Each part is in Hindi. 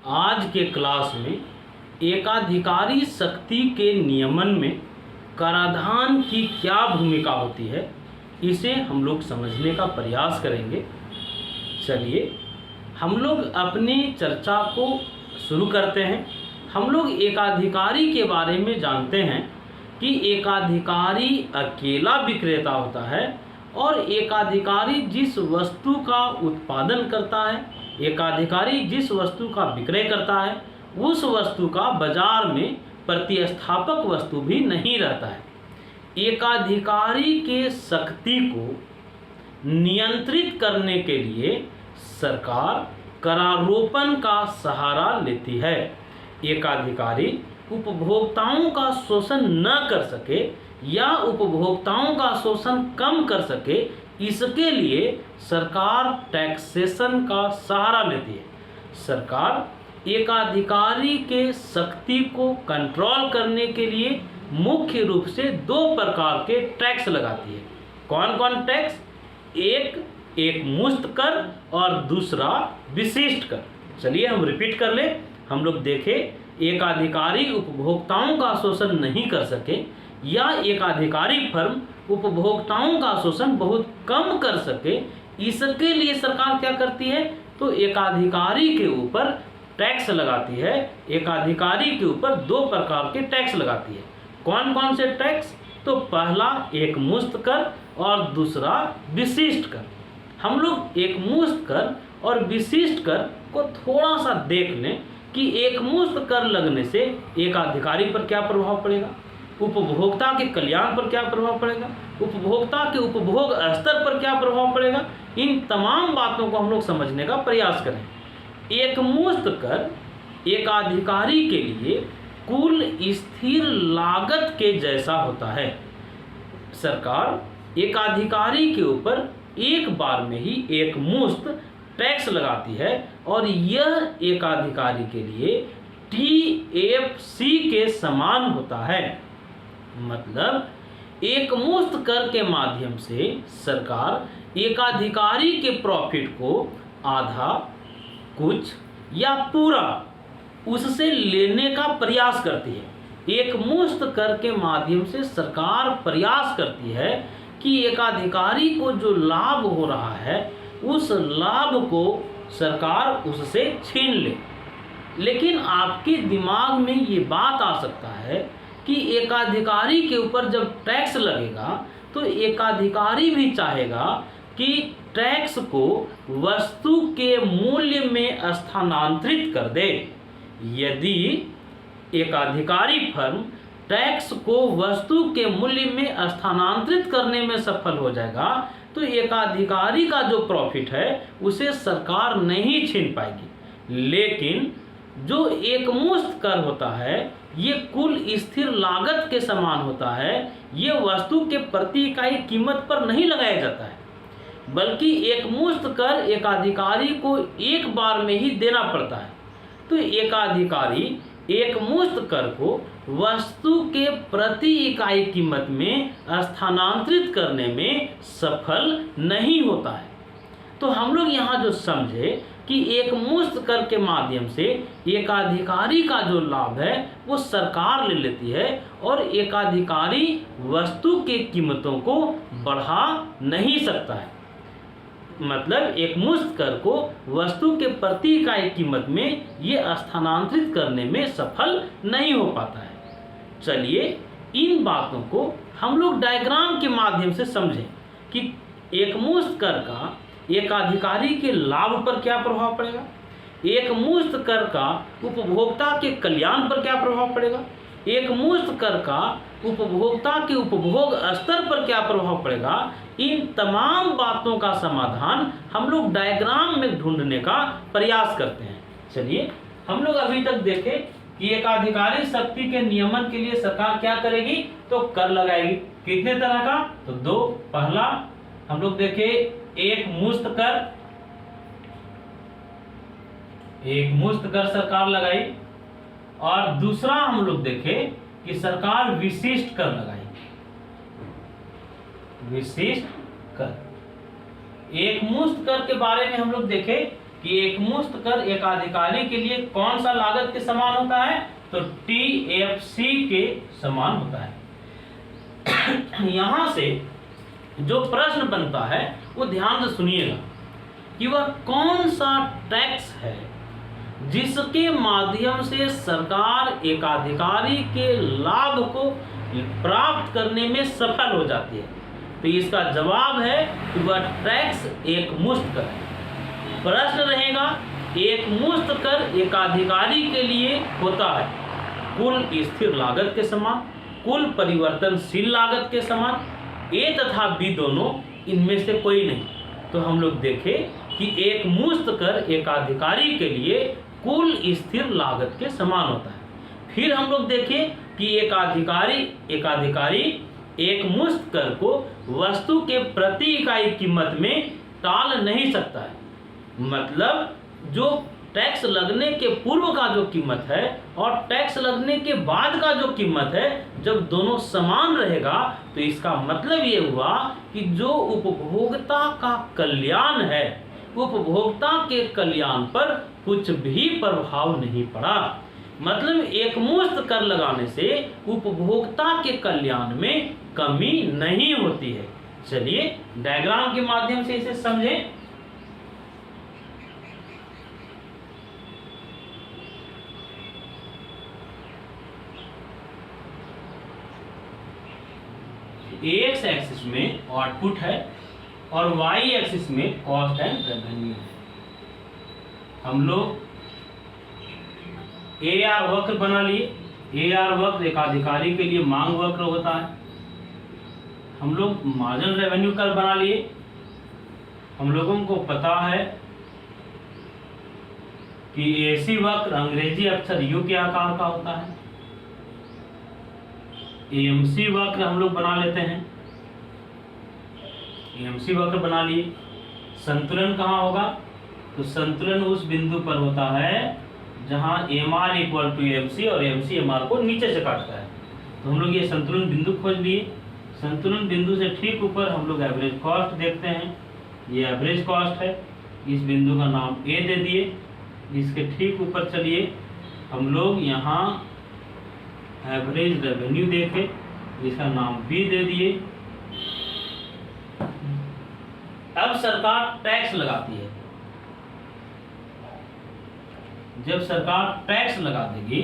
आज के क्लास में एकाधिकारी शक्ति के नियमन में कराधान की क्या भूमिका होती है, इसे हम लोग समझने का प्रयास करेंगे। चलिए हम लोग अपनी चर्चा को शुरू करते हैं। हम लोग एकाधिकारी के बारे में जानते हैं कि एकाधिकारी अकेला विक्रेता होता है और एकाधिकारी जिस वस्तु का उत्पादन करता है, एकाधिकारी जिस वस्तु का विक्रय करता है, उस वस्तु का बाजार में प्रतिस्थापक वस्तु भी नहीं रहता है। एकाधिकारी के शक्ति को नियंत्रित करने के लिए सरकार करारोपण का सहारा लेती है। एकाधिकारी उपभोक्ताओं का शोषण न कर सके या उपभोक्ताओं का शोषण कम कर सके, इसके लिए सरकार टैक्सेशन का सहारा लेती है। सरकार एकाधिकारी के शक्ति को कंट्रोल करने के लिए मुख्य रूप से दो प्रकार के टैक्स लगाती है। कौन कौन टैक्स? एक मुक्त कर और दूसरा विशिष्ट कर। चलिए हम रिपीट कर ले। हम लोग देखें, एकाधिकारी उपभोक्ताओं का शोषण नहीं कर सके या एकाधिकारी फर्म उपभोक्ताओं का शोषण बहुत कम कर सके, इसके लिए सरकार क्या करती है? तो एकाधिकारी के ऊपर टैक्स लगाती है। एकाधिकारी के ऊपर दो प्रकार के टैक्स लगाती है। कौन कौन से टैक्स? तो पहला एक मुक्त कर और दूसरा विशिष्ट कर। हम लोग एक मुक्त कर और विशिष्ट कर को थोड़ा सा देख लें कि एक मुक्त कर लगने से एकाधिकारी पर क्या प्रभाव पड़ेगा, उपभोक्ता के कल्याण पर क्या प्रभाव पड़ेगा, उपभोक्ता के उपभोग स्तर पर क्या प्रभाव पड़ेगा। इन तमाम बातों को हम लोग समझने का प्रयास करें। एक मुक्त कर एकाधिकारी के लिए कुल स्थिर लागत के जैसा होता है। सरकार एकाधिकारी के ऊपर एक बार में ही एक मुश्त टैक्स लगाती है और यह एकाधिकारी के लिए TFC के समान होता है। मतलब एक मुश्त कर के माध्यम से सरकार एकाधिकारी के प्रॉफिट को आधा, कुछ या पूरा उससे लेने का प्रयास करती है। एक मुश्त कर के माध्यम से सरकार प्रयास करती है कि एकाधिकारी को जो लाभ हो रहा है उस लाभ को सरकार उससे छीन ले। लेकिन आपके दिमाग में ये बात आ सकता है कि एकाधिकारी के ऊपर जब टैक्स लगेगा तो एकाधिकारी भी चाहेगा कि टैक्स को वस्तु के मूल्य में स्थानांतरित कर दे। यदि एकाधिकारी फर्म टैक्स को वस्तु के मूल्य में स्थानांतरित करने में सफल हो जाएगा तो एकाधिकारी का जो प्रॉफिट है उसे सरकार नहीं छीन पाएगी। लेकिन जो एक मुश्त कर होता है ये कुल स्थिर लागत के समान होता है। ये वस्तु के प्रति इकाई कीमत पर नहीं लगाया जाता है, बल्कि एक मुश्त कर एकाधिकारी को एक बार में ही देना पड़ता है। तो एकाधिकारी एक मुश्त कर को वस्तु के प्रति इकाई कीमत में स्थानांतरित करने में सफल नहीं होता है। तो हम लोग यहाँ जो समझे कि एक मुश्त कर के माध्यम से एकाधिकारी का जो लाभ है वो सरकार ले लेती है और एकाधिकारी वस्तु के कीमतों को बढ़ा नहीं सकता है। मतलब एक मुश्त कर को वस्तु के प्रति इकाई कीमत में ये स्थानांतरित करने में सफल नहीं हो पाता है। चलिए इन बातों को हम लोग डायग्राम के माध्यम से समझें कि एक मुश्त कर का एकाधिकारी के लाभ पर क्या प्रभाव पड़ेगा, एक मुश्त कर का उपभोक्ता के कल्याण पर क्या प्रभाव पड़ेगा, एक मुश्त कर का उपभोक्ता के उपभोग स्तर पर क्या प्रभाव पड़ेगा। इन तमाम बातों का समाधान हम लोग डायग्राम में ढूंढने का प्रयास करते हैं। चलिए हम लोग अभी तक देखें कि एकाधिकारी शक्ति के नियमन के लिए सरकार क्या करेगी, तो कर लगाएगी। कितने तरह का? तो दो। पहला हम लोग देखें एक मुश्त कर सरकार लगाई और दूसरा हम लोग देखें कि सरकार विशिष्ट कर लगाई। विशिष्ट कर, एक मुश्त कर के बारे में हम लोग देखें कि एकमुश्त कर एकाधिकारी के लिए कौन सा लागत के समान होता है, तो TFC के समान होता है। यहां से जो प्रश्न बनता है वो ध्यान से सुनिएगा कि वह कौन सा टैक्स है जिसके माध्यम से सरकार एकाधिकारी के लाभ को प्राप्त करने में सफल हो जाती है। तो इसका जवाब है कि वह टैक्स एकमुश्त कर है। प्रश्न रहेगा, एकमुश्त कर एकाधिकारी के लिए होता है कुल स्थिर लागत के समान, कुल परिवर्तनशील लागत के समान, ए तथा बी दोनों, इनमें से कोई नहीं। तो हम लोग देखें कि एकमुश्त कर एकाधिकारी के लिए कुल स्थिर लागत के समान होता है। फिर हम लोग देखें कि एकाधिकारी एकमुश्त कर को वस्तु के प्रति इकाई कीमत में टाल नहीं सकता है। मतलब जो टैक्स लगने के पूर्व का जो कीमत है और टैक्स लगने के बाद का जो कीमत है, जब दोनों समान रहेगा तो इसका मतलब ये हुआ कि जो उपभोक्ता का कल्याण है, उपभोक्ता के कल्याण पर कुछ भी प्रभाव नहीं पड़ा। मतलब एकमुश्त कर लगाने से उपभोक्ता के कल्याण में कमी नहीं होती है। चलिए डायग्राम के माध्यम से इसे समझें। एक्स एक्सिस में आउटपुट है और वाई एक्सिस में कॉस्ट एंड रेवेन्यू है। हम लोग AR वक्र बना लिए। AR वक्र एकाधिकारी के लिए मांग वक्र होता है। हम लोग मार्जिनल रेवेन्यू कर्व बना लिए। हम लोगों को पता है कि AC वक्र अंग्रेजी अक्षर U के आकार का होता है। AMC वक्र हम लोग बना लेते हैं। AMC वक्र बना लिए। संतुलन कहाँ होगा, तो संतुलन उस बिंदु पर होता है जहां MR इक्वल टू MC और MC MR को नीचे से काटता है। तो हम लोग ये संतुलन बिंदु खोज लिए। संतुलन बिंदु से ठीक ऊपर हम लोग एवरेज कॉस्ट देखते हैं। ये एवरेज कॉस्ट है। इस बिंदु का नाम A दे दिए। इसके ठीक ऊपर चलिए हम लोग यहाँ एवरेज रेवेन्यू देखे, इसका नाम B दे दिए। अब सरकार टैक्स लगाती है। जब सरकार टैक्स लगा देगी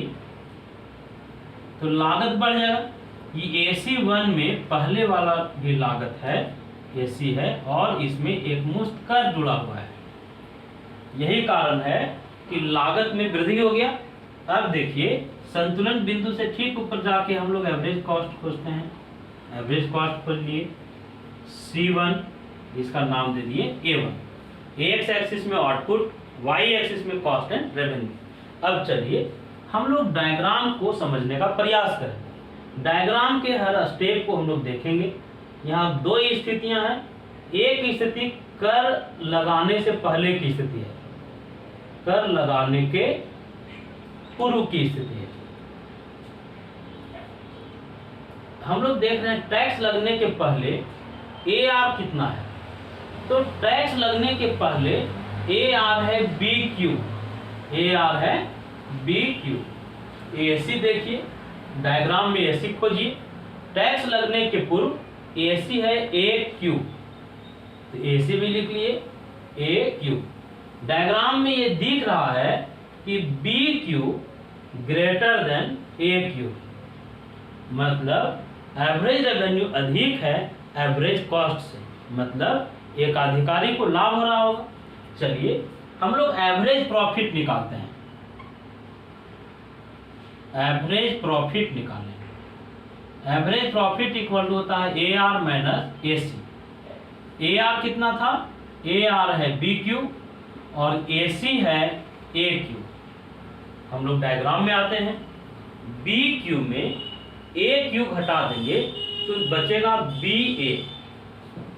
तो लागत बढ़ जाएगा। ये AC1 में पहले वाला भी लागत है, AC है, और इसमें एकमुश्त कर जुड़ा हुआ है। यही कारण है कि लागत में वृद्धि हो गया। अब देखिए संतुलन बिंदु से ठीक ऊपर जाके हम लोग एवरेज कॉस्ट खोजते हैं। एवरेज कॉस्ट खोज लिए C1, इसका नाम दे दिए A1। एक्स एक्सिस में आउटपुट, वाई एक्सिस में कॉस्ट एंड रेवेन्यू। अब चलिए हम लोग डायग्राम को समझने का प्रयास करें। डायग्राम के हर स्टेप को हम लोग देखेंगे। यहाँ दो स्थितियां हैं। एक स्थिति कर लगाने से पहले की स्थिति है, कर लगाने के पूर्व की स्थिति है। हम लोग देख रहे हैं टैक्स लगने के पहले AR कितना है। तो टैक्स लगने के पहले AR है BQ, AR है BQ। AC देखिए डायग्राम में AC खोजिए। टैक्स लगने के पूर्व AC है AQ, तो AC भी लिख लिए AQ। डायग्राम में ये दिख रहा है कि BQ ग्रेटर देन AQ, मतलब एवरेज रेवेन्यू अधिक है एवरेज कॉस्ट से, मतलब एक अधिकारी को लाभ हो रहा होगा। चलिए हम लोग एवरेज प्रॉफिट निकालते हैं। एवरेज प्रॉफिट निकालें। एवरेज प्रॉफिट इक्वल टू होता है AR माइनस AC। AR कितना था, AR है BQ और AC है AQ। हम लोग डायग्राम में आते हैं। BQ में AQ घटा देंगे तो बचेगा BA,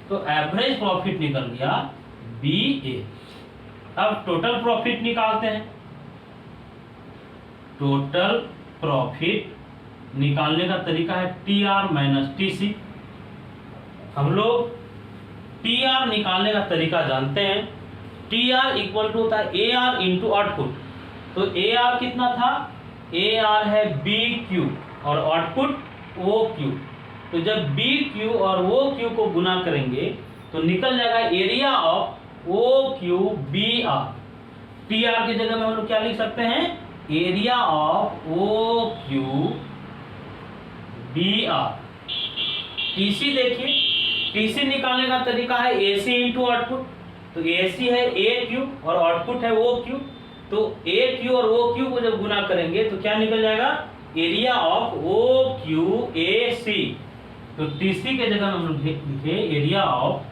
तो एवरेज प्रॉफिट निकल गया BA। अब टोटल प्रॉफिट निकालते हैं। टोटल प्रॉफिट निकालने का तरीका है TR माइनस TC। हम लोग TR निकालने का तरीका जानते हैं। टी आर इक्वल टू होता है ए आर इंटू आउटपुट। तो ए आर कितना था, ए आर है बी क्यू और आउटपुट ओ क्यू। तो जब बी क्यू और ओ क्यू को गुना करेंगे तो निकल जाएगा area of O Q B R. T R की जगह में हम लोग क्या लिख सकते हैं, area of O Q B R. TC देखिए, टीसी निकालने का तरीका है एसी इंटू आउटपुट। तो एसी है ए क्यू और आउटपुट है ओ क्यू। तो ए क्यू और ओ क्यू को जब गुना करेंगे तो क्या निकल जाएगा, area of O Q A C. तो टीसी के जगह हम लोग लिखे area of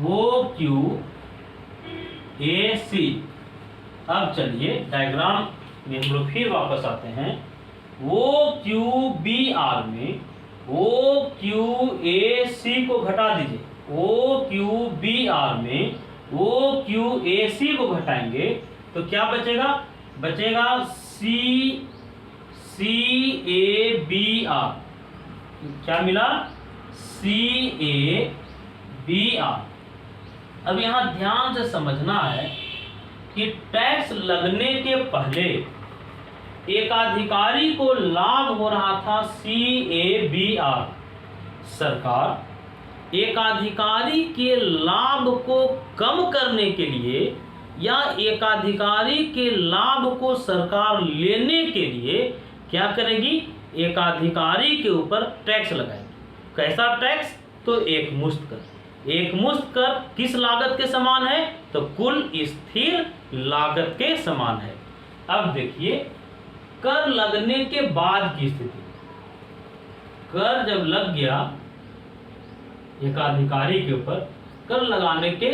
O Q A C. अब चलिए डायग्राम में हम लोग फिर वापस आते हैं। ओ क्यू बी आर में ओ क्यू ए सी को घटा दीजिए। ओ क्यू बी आर में ओ क्यू ए सी को घटाएंगे तो क्या बचेगा, बचेगा सी सी ए बी आर। क्या मिला, सी ए बी आर। अब यहां ध्यान से समझना है कि टैक्स लगने के पहले एकाधिकारी को लाभ हो रहा था सी ए बी आर। सरकार एकाधिकारी के लाभ को कम करने के लिए या एकाधिकारी के लाभ को सरकार लेने के लिए क्या करेगी, एकाधिकारी के ऊपर टैक्स लगाएगी। कैसा टैक्स, तो एक मुश्त कर। एक मुश्त कर किस लागत के समान है, तो कुल स्थिर लागत के समान है। अब देखिए कर लगने के बाद की स्थिति। कर जब लग गया एकाधिकारी के ऊपर, कर लगाने के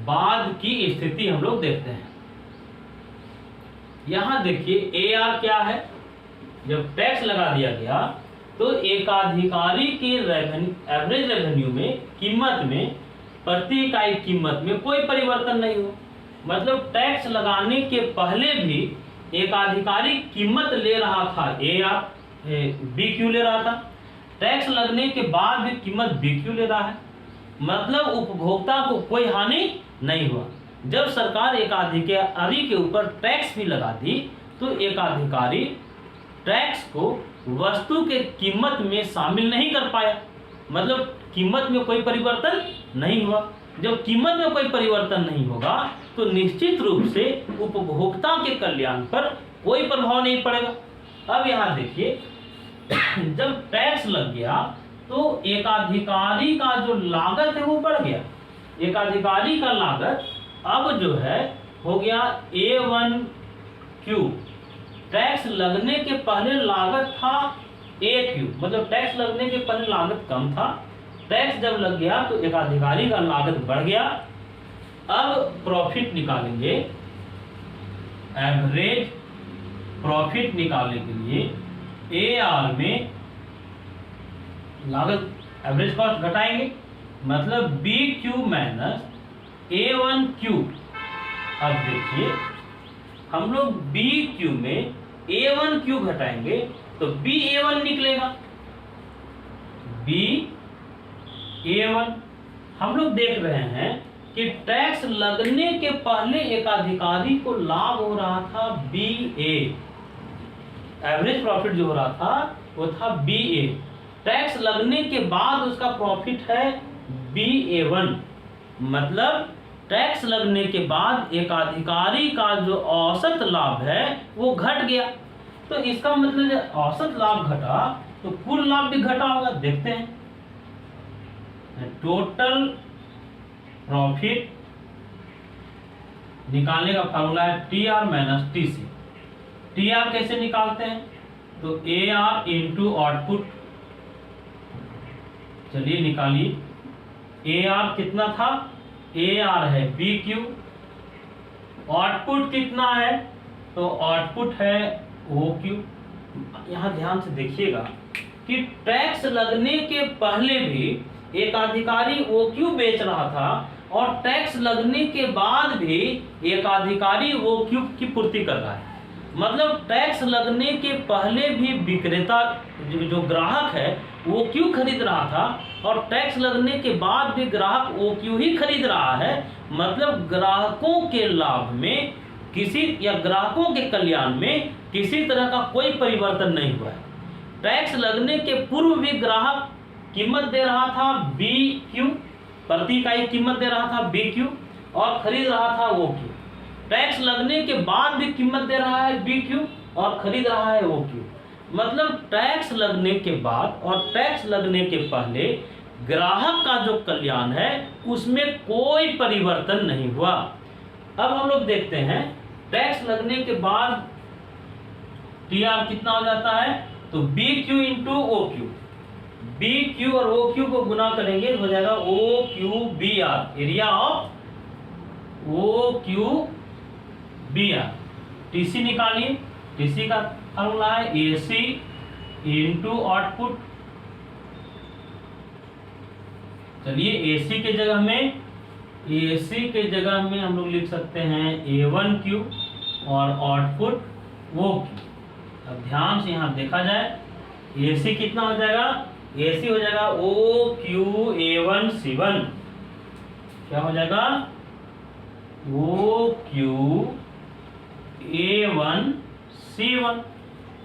बाद की स्थिति हम लोग देखते हैं। यहां देखिए ए आर क्या है, जब टैक्स लगा दिया गया तो एकाधिकारी के एवरेज रेवेन्यू में, कीमत में, प्रति इकाई कीमत में कोई परिवर्तन नहीं हुआ। मतलब टैक्स लगाने के पहले भी एकाधिकारी कीमत ले रहा था ए आर, बी क्यू ले रहा था। टैक्स लगने के बाद भी कीमत बी क्यू ले रहा है। मतलब उपभोक्ता को कोई हानि नहीं हुआ। जब सरकार एकाधिकारी के ऊपर टैक्स भी लगा दी तो एकाधिकारी टैक्स को वस्तु के कीमत में शामिल नहीं कर पाया। मतलब कीमत में कोई परिवर्तन नहीं हुआ। जब कीमत में कोई परिवर्तन नहीं होगा तो निश्चित रूप से उपभोक्ता के कल्याण पर कोई प्रभाव नहीं पड़ेगा। अब यहाँ देखिए जब टैक्स लग गया तो एकाधिकारी का जो लागत है वो बढ़ गया। एकाधिकारी का लागत अब जो है हो गया A1Q। टैक्स लगने के पहले लागत था AQ, मतलब टैक्स लगने के पहले लागत कम था। टैक्स जब लग गया तो एकाधिकारी का लागत बढ़ गया। अब प्रॉफिट निकालेंगे। एवरेज प्रॉफिट निकालने के लिए AR में लागत एवरेज कॉस्ट घटाएंगे, मतलब BQ माइनस A1Q। अब देखिए हम लोग BQ में A1Q घटाएंगे तो BA1 निकलेगा। BA1 हम लोग देख रहे हैं कि टैक्स लगने के पहले एकाधिकारी को लाभ हो रहा था BA। एवरेज प्रॉफिट जो हो रहा था वो था BA। टैक्स लगने के बाद उसका प्रॉफिट है BA1। मतलब टैक्स लगने के बाद एकाधिकारी का जो औसत लाभ है वो घट गया। तो इसका मतलब जब औसत लाभ घटा तो कुल लाभ भी घटा होगा। देखते हैं टोटल प्रॉफिट निकालने का फॉर्मूला है TR माइनस TC। TR कैसे निकालते हैं, तो AR इंटू आउटपुट। चलिए निकालिए। AR कितना था, AR है BQ। आउटपुट कितना है, तो आउटपुट है OQ। यहाँ ध्यान से देखिएगा कि टैक्स लगने के पहले भी एकाधिकारी OQ बेच रहा था और टैक्स लगने के बाद भी एकाधिकारी OQ की पूर्ति कर रहा है। मतलब टैक्स लगने के पहले भी विक्रेता जो ग्राहक है वो क्यों खरीद रहा था, और टैक्स लगने के बाद भी ग्राहक वो क्यों ही खरीद रहा है। मतलब ग्राहकों के लाभ में किसी या ग्राहकों के कल्याण में किसी तरह का कोई परिवर्तन नहीं हुआ है। टैक्स लगने के पूर्व भी ग्राहक कीमत दे रहा था बी क्यू, प्रति इकाई कीमत दे रहा था बी क्यू, और खरीद रहा था वो क्यू। टैक्स लगने के बाद भी कीमत दे रहा है बी क्यू और खरीद रहा है वो क्यू। मतलब टैक्स लगने के बाद और टैक्स लगने के पहले ग्राहक का जो कल्याण है उसमें कोई परिवर्तन नहीं हुआ। अब हम लोग देखते हैं टैक्स लगने के बाद टी आर कितना हो जाता है, तो B Q into O Q, B Q और ओ क्यू को गुना करेंगे तो हो जाएगा O Q B R, area of O Q B R. TC निकालिए, टीसी का फॉर्मूला है एसी इंटू आउटपुट। चलिए एसी के जगह में हम लोग लिख सकते हैं A1Q और आउटपुट वो क्यू। अब ध्यान से यहाँ देखा जाए एसी कितना हो जाएगा, एसी हो जाएगा OQ A1C1। क्या हो जाएगा, OQ A1C1।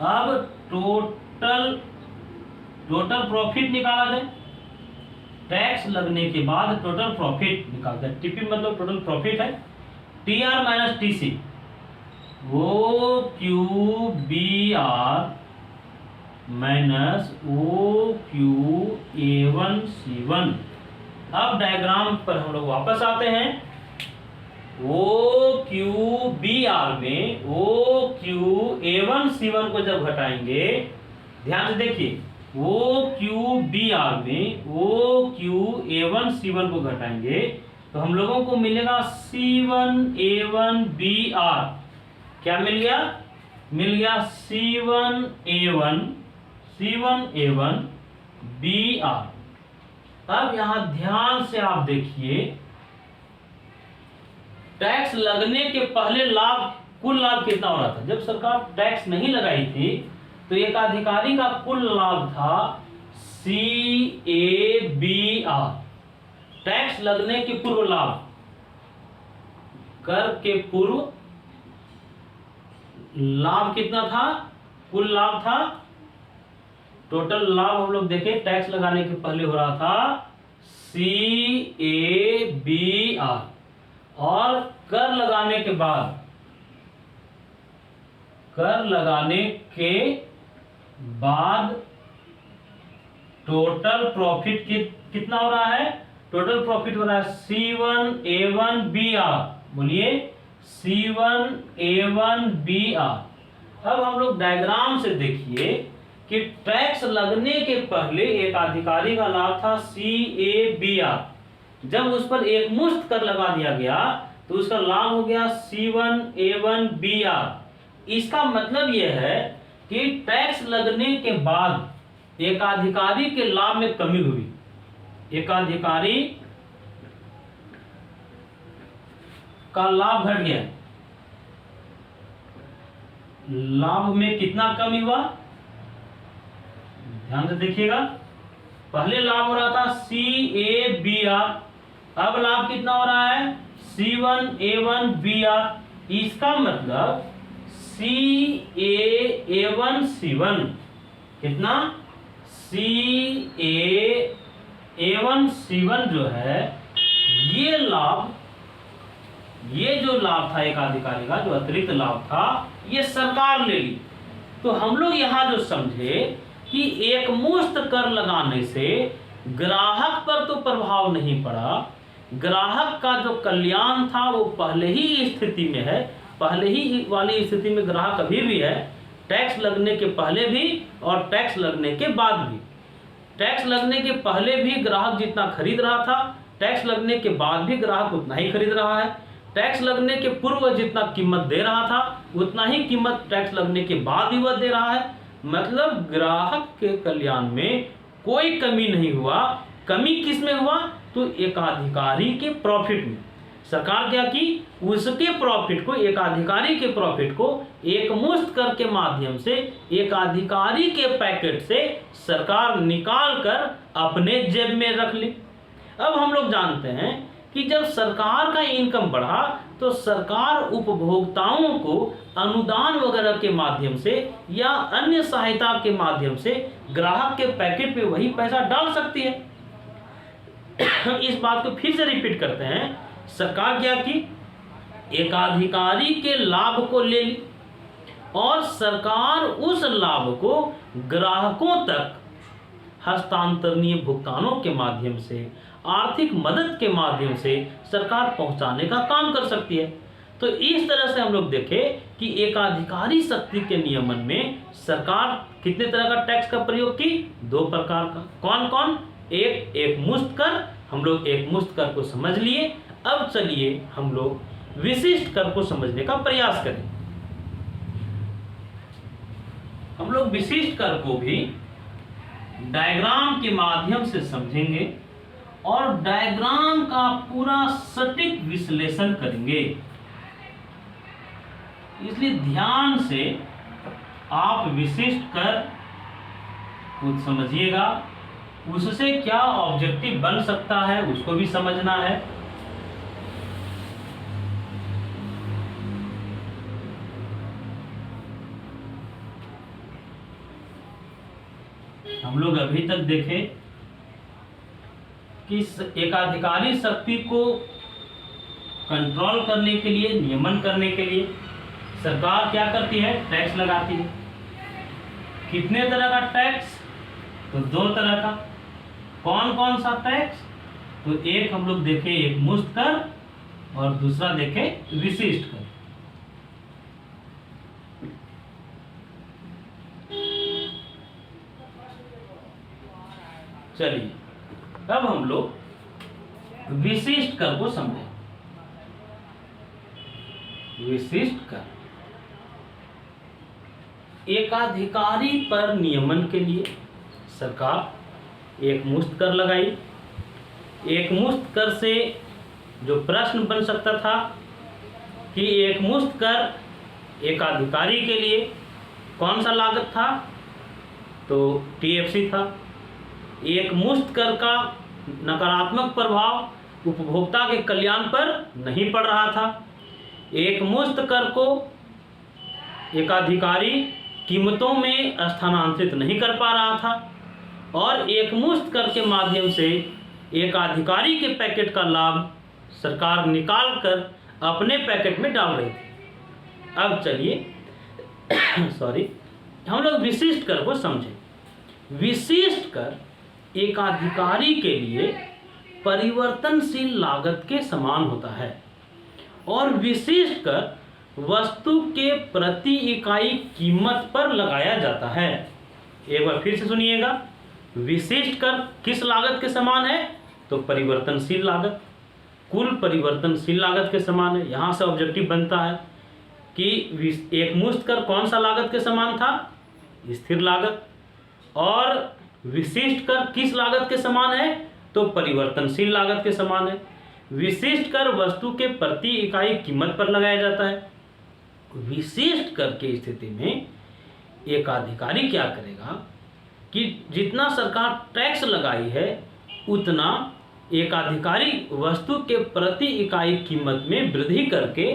अब टोटल प्रॉफिट निकाला जाए, टैक्स लगने के बाद टोटल प्रॉफिट निकालते हैं। टीपी मतलब टोटल प्रॉफिट है, T R minus TC, O Q B R minus O Q A1C1। अब डायग्राम पर हम लोग वापस आते हैं। ओ क्यू बी आर में ओ क्यू A1C1 को जब घटाएंगे, ध्यान से देखिए, ओ क्यू बी आर में ओ क्यू A1C1 को घटाएंगे तो हम लोगों को मिलेगा C1A1BR। क्या मिल गया, मिल गया C1A1BR। अब यहां ध्यान से आप देखिए, टैक्स लगने के पहले लाभ, कुल लाभ कितना हो रहा था। जब सरकार टैक्स नहीं लगाई थी तो एक अधिकारी का कुल लाभ था CABR। टैक्स लगने के पूर्व लाभ, कर के पूर्व लाभ कितना था, कुल लाभ था, टोटल लाभ हम लोग देखें टैक्स लगाने के पहले हो रहा था CABR, और कर लगाने के बाद, कर लगाने के बाद टोटल प्रॉफिट कितना हो रहा है, टोटल प्रॉफिट हो रहा है C1A1BR। बोलिए C1A1BR। अब हम लोग डायग्राम से देखिए कि टैक्स लगने के पहले एक अधिकारी का लाभ था CABR। जब उस पर एक मुश्त कर लगा दिया गया तो उसका लाभ हो गया C1A1BR। इसका मतलब यह है कि टैक्स लगने के बाद एक अधिकारी के लाभ में कमी हुई, एक अधिकारी का लाभ घट गया। लाभ में कितना कमी हुआ, ध्यान से देखिएगा, पहले लाभ हो रहा था CABR, अब लाभ कितना हो रहा है C1A1BR। इसका मतलब CAA1C1 कितना, CAA1C1 जो है ये लाभ, ये जो लाभ था एक अधिकारी का, जो अतिरिक्त लाभ था, ये सरकार ले ली। तो हम लोग यहाँ जो समझे कि एक मुश्त कर लगाने से ग्राहक पर तो प्रभाव नहीं पड़ा, ग्राहक का जो कल्याण था वो पहले ही स्थिति में है, पहले ही वाली स्थिति में ग्राहक अभी भी है, टैक्स लगने के पहले भी और टैक्स लगने के बाद भी। टैक्स लगने के पहले भी ग्राहक जितना खरीद रहा था, टैक्स लगने के बाद भी ग्राहक उतना ही खरीद रहा है। टैक्स लगने के पूर्व जितना कीमत दे रहा था उतना ही कीमत टैक्स लगने के बाद भी वह दे रहा है। मतलब ग्राहक के कल्याण में कोई कमी नहीं हुआ। कमी किस में हुआ, तो एकाधिकारी के प्रॉफिट में। सरकार क्या की, उसके प्रॉफिट को, एक अधिकारी के प्रॉफिट को एक मुश्त कर के माध्यम से, एक अधिकारी के पैकेट से सरकार निकाल कर अपने जेब में रख ली। अब हम लोग जानते हैं कि जब सरकार का इनकम बढ़ा तो सरकार उपभोक्ताओं को अनुदान वगैरह के माध्यम से या अन्य सहायता के माध्यम से ग्राहक के पैकेट पे वही पैसा डाल सकती है। इस बात को फिर से रिपीट करते हैं, सरकार क्या की, एक अधिकारी के लाभ को ले ली और सरकार उस लाभ को ग्राहकों तक हस्तांतरणीय भुगतानों के माध्यम से, आर्थिक मदद के माध्यम से सरकार पहुंचाने का काम कर सकती है। तो इस तरह से हम लोग देखें कि एकाधिकारी शक्ति के नियमन में सरकार कितने तरह का टैक्स का प्रयोग की, 2 प्रकार का। कौन कौन? एक मुश्त कर, हम लोग एक मुश्त कर को समझ लिए। अब चलिए हम लोग विशिष्ट कर को समझने का प्रयास करें। हम लोग विशिष्ट कर को भी डायग्राम के माध्यम से समझेंगे और डायग्राम का पूरा सटीक विश्लेषण करेंगे। इसलिए ध्यान से आप विशिष्ट कर खुद समझिएगा, उससे क्या ऑब्जेक्टिव बन सकता है उसको भी समझना है। हम लोग अभी तक देखें कि एकाधिकारी शक्ति को कंट्रोल करने के लिए, नियमन करने के लिए सरकार क्या करती है, टैक्स लगाती है। कितने तरह का टैक्स? तो 2 तरह का। कौन कौन सा टैक्स? तो एक हम लोग देखें एक मुश्त कर और दूसरा देखें विशिष्ट कर। चलिए अब हम लोग विशिष्ट कर को समझें। विशिष्ट कर एकाधिकारी पर नियमन के लिए सरकार एक मुश्त कर लगाई। एक मुश्त कर से जो प्रश्न बन सकता था कि एक मुश्त कर एकाधिकारी के लिए कौन सा लागत था, तो टीएफसी था। एक मुश्त कर का नकारात्मक प्रभाव उपभोक्ता के कल्याण पर नहीं पड़ रहा था। एक मुश्त कर को एकाधिकारी कीमतों में स्थानांतरित नहीं कर पा रहा था और एक मुश्त कर के माध्यम से एकाधिकारी के पैकेट का लाभ सरकार निकाल कर अपने पैकेट में डाल रही थी। अब चलिए हम लोग विशिष्ट कर को समझें। विशिष्ट कर एकाधिकारी के लिए परिवर्तनशील लागत के समान होता है और विशिष्ट कर वस्तु के प्रति इकाई कीमत पर लगाया जाता है। एक बार फिर से सुनिएगा, विशिष्ट कर किस लागत के समान है, तो परिवर्तनशील लागत, कुल परिवर्तनशील लागत के समान है। यहाँ से ऑब्जेक्टिव बनता है कि एक मुश्त कर कौन सा लागत के समान था, स्थिर लागत, और विशिष्ट कर किस लागत के समान है, तो परिवर्तनशील लागत के समान है। विशिष्ट कर वस्तु के प्रति इकाई कीमत पर लगाया जाता है। विशिष्ट कर की स्थिति में एकाधिकारी क्या करेगा कि जितना सरकार टैक्स लगाई है उतना एकाधिकारी वस्तु के प्रति इकाई कीमत में वृद्धि करके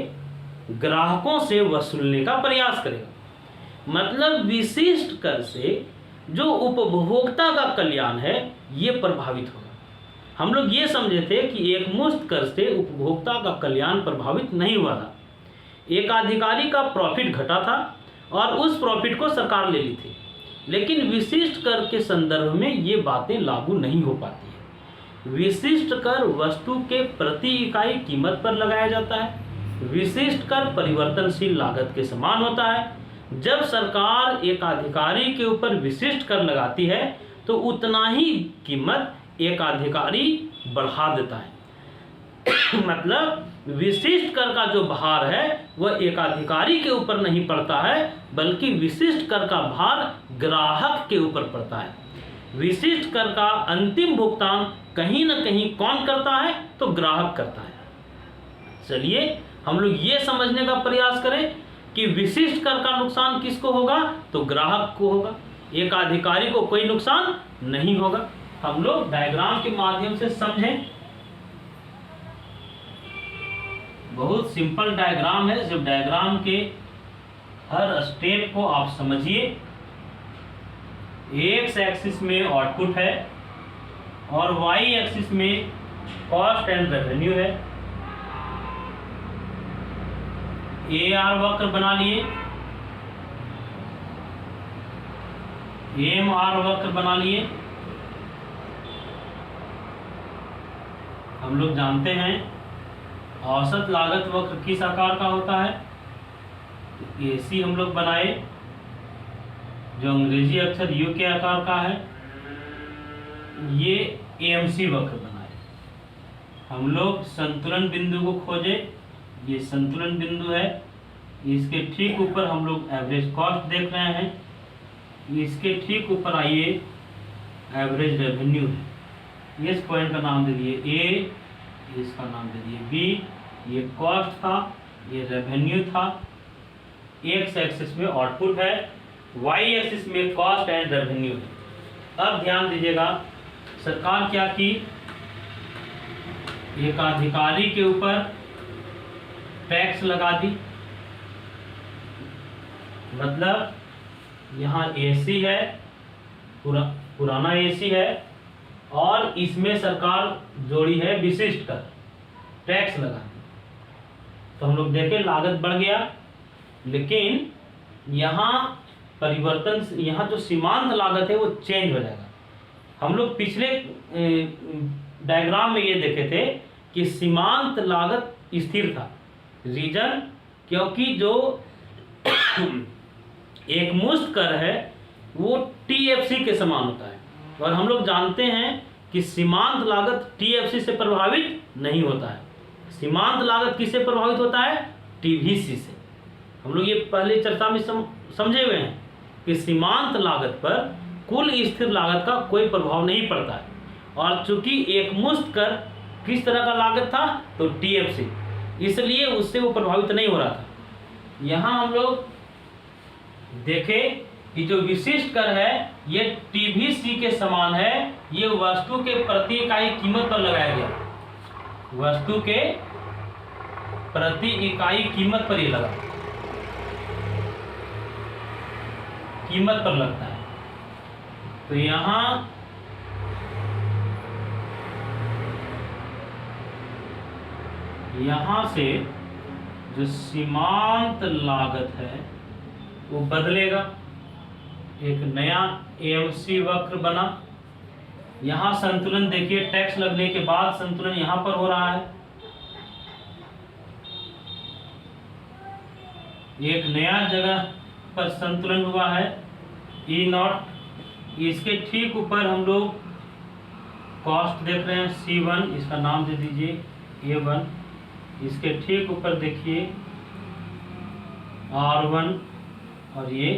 ग्राहकों से वसूलने का प्रयास करेगा। मतलब विशिष्ट कर से जो उपभोक्ता का कल्याण है ये प्रभावित होगा। हम लोग ये समझे थे कि एक मुश्त कर से उपभोक्ता का कल्याण प्रभावित नहीं हुआ था। एकाधिकारी का प्रॉफिट घटा था और उस प्रॉफिट को सरकार ले ली थी, लेकिन विशिष्ट कर के संदर्भ में ये बातें लागू नहीं हो पाती है। विशिष्ट कर वस्तु के प्रति इकाई कीमत पर लगाया जाता है। विशिष्ट कर परिवर्तनशील लागत के समान होता है। जब सरकार एकाधिकारी के ऊपर विशिष्ट कर लगाती है तो उतना ही कीमत एकाधिकारी बढ़ा देता है। मतलब विशिष्ट कर का जो भार है वह एकाधिकारी के ऊपर नहीं पड़ता है, बल्कि विशिष्ट कर का भार ग्राहक के ऊपर पड़ता है। विशिष्ट कर का अंतिम भुगतान कहीं न कहीं कौन करता है, तो ग्राहक करता है। चलिए हम लोग ये समझने का प्रयास करें कि विशिष्ट कर का नुकसान किसको होगा, तो ग्राहक को होगा, एकाधिकारी को कोई नुकसान नहीं होगा। हम लोग डायग्राम के माध्यम से समझें। बहुत सिंपल डायग्राम है, जब डायग्राम के हर स्टेप को आप समझिए। एक्स एक्सिस में आउटपुट है और वाई एक्सिस में कॉस्ट एंड रेवेन्यू है। AR वक्र बना लिए, AMR वक्र बना लिए। हम लोग जानते हैं औसत लागत वक्र किस आकार का होता है, AC हम लोग बनाए जो अंग्रेजी अक्षर U के आकार का है। ये AMC वक्र बनाए। हम लोग संतुलन बिंदु को खोजे, ये संतुलन बिंदु है। इसके ठीक ऊपर हम लोग एवरेज कॉस्ट देख रहे हैं, इसके ठीक ऊपर आइए एवरेज रेवेन्यू है। इस पॉइंट का नाम दे दिए A, इसका नाम दे दिए B। ये कॉस्ट था, ये रेवेन्यू था। एक्स एक्सिस में आउटपुट है, वाई एक्सिस में कॉस्ट एंड रेवेन्यू है। अब ध्यान दीजिएगा, सरकार क्या की, एकाधिकारी के ऊपर टैक्स लगा दी। मतलब यहाँ AC है, पुराना AC है और इसमें सरकार जोड़ी है विशिष्ट कर, टैक्स लगा दी। तो हम लोग देखें लागत बढ़ गया, लेकिन यहाँ परिवर्तन, यहाँ जो सीमांत लागत है वो चेंज हो जाएगा। हम लोग पिछले डायग्राम में ये देखे थे कि सीमांत लागत स्थिर था। रीजन, क्योंकि जो एक मुश्त कर है वो TFC के समान होता है और हम लोग जानते हैं कि सीमांत लागत TFC से प्रभावित नहीं होता है। सीमांत लागत किससे प्रभावित होता है, TVC से। हम लोग ये पहले चर्चा में समझे हुए हैं कि सीमांत लागत पर कुल स्थिर लागत का कोई प्रभाव नहीं पड़ता है। और चूंकि एक मुश्त कर किस तरह का लागत था, तो TFC, इसलिए उससे वो प्रभावित नहीं हो रहा था। यहाँ हम लोग देखें कि जो विशिष्ट कर है ये TVC के समान है। ये वस्तु के प्रति इकाई कीमत पर लगाया गया, वस्तु के प्रति इकाई कीमत पर ये लगा, कीमत पर लगता है। तो यहाँ से जो सीमांत लागत है वो बदलेगा, एक नया AMC वक्र बना। यहाँ संतुलन देखिए, टैक्स लगने के बाद संतुलन यहाँ पर हो रहा है। एक नया जगह पर संतुलन हुआ है E0। इसके ठीक ऊपर हम लोग कॉस्ट देख रहे हैं C1, इसका नाम दे दीजिए A1। इसके ठीक ऊपर देखिए R1 और ये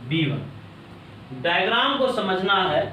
B1। डायग्राम को समझना है